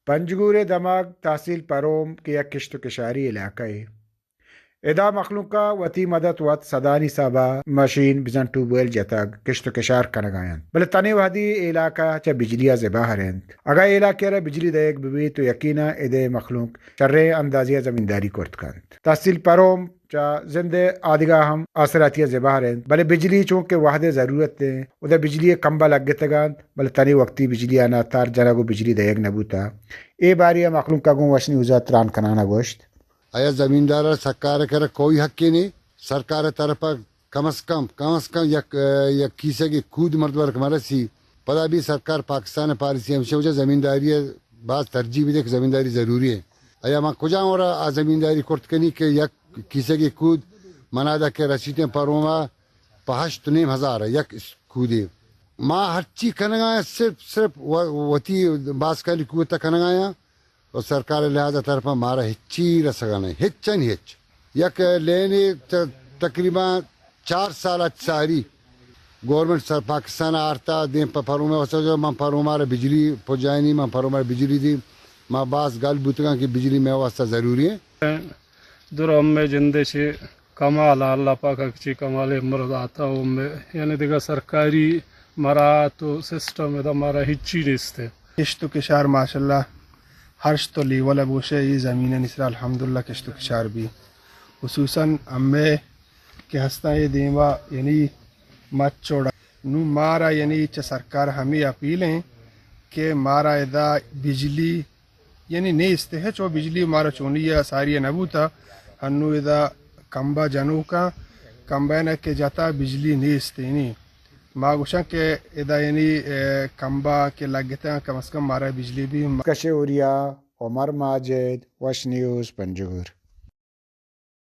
پنجگور دماغ تحصیل پروم کے یک کشت و کشاری علاقہ ہے. ادا مخلوقہ وتی مدد وت سدانی صابہ مشین بزن ٹوبویل جتگ کشت و کشار کنگائن بلے تنی وحدی علاقہ چا بجلیہ زباہ رہند اگا علاقہ را بجلی دیگ ببی تو یقینا ادے مخلوق چرے اندازیہ زمینداری کرت کند. تحصیل پروم چا زندے آدگاہ ہم آسراتیہ زباہ رہند بلے بجلی چونکہ وحدے ضرورت دیں ادھا بجلی کمبا لگ گتگاند بلے تنی وقتی بجلی آنا تار جنگو بجلی دیگ نبوتا اے باریہ مخلوق کا گون وشنی وزا تران کنانا گوشت. آیا زمیندار سرکار کر کوئی حق کی نہیں سرکار طرف کم از کم یک کیسے کی خود مردور ہمارا سی پتہ بھی سرکار پاکستان پالیسی ہمشہ وجہ زمینداری بعض ترجیح بھی دے کہ زمینداری ضروری ہے. آیا ماں کجا ہو رہا زمینداری کرت کنی کہ یک کیسے کی خود منادہ کے رسیدیں پروما 5,500 یک خودی ماں ہر چیز کنگایا صرف وتی باس کا قوت کنگایا اور سرکار لہذا طرف مارا ہچی رسگا نہیں ہچن ہچ یک لینے تقریباً 4 سال ساری گورنمنٹ سر پاکستان آرتا دیں پروما وسو ماں پروما بجلی پہنچائنی ماں پروما بجلی دی ماں باس گل بوتگاں کی بجلی میں واسطہ ضروری ہے. در میں جندے سے کمال اللہ پاک کی کمال مرد آتا ہوں میں یعنی دیکھا سرکاری مرا تو سسٹم ہے ہمارا ہچی نستے کشت و کشار ماشاءاللہ ہرش تو لیول ابوشے یہ زمین نسرا الحمدللہ کشت و کشار بھی خصوصاً امے کے ہستا یہ دیوا یعنی مت چوڑا نو مارا یعنی چا سرکار ہمیں اپیلیں کہ مارا ادا بجلی یعنی نہیں استے ہے چو بجلی مارا چونی ساری نبوتا ہنو ادا کمبا جنو کا کمبا نہ کہ جاتا بجلی نہیں استے نہیں ماں گوشاں کہ ادا یعنی کمبا کے لگتے ہیں کم از کم مارا بجلی بھی کشوریا عمر ماجد وش نیوز پنجگور.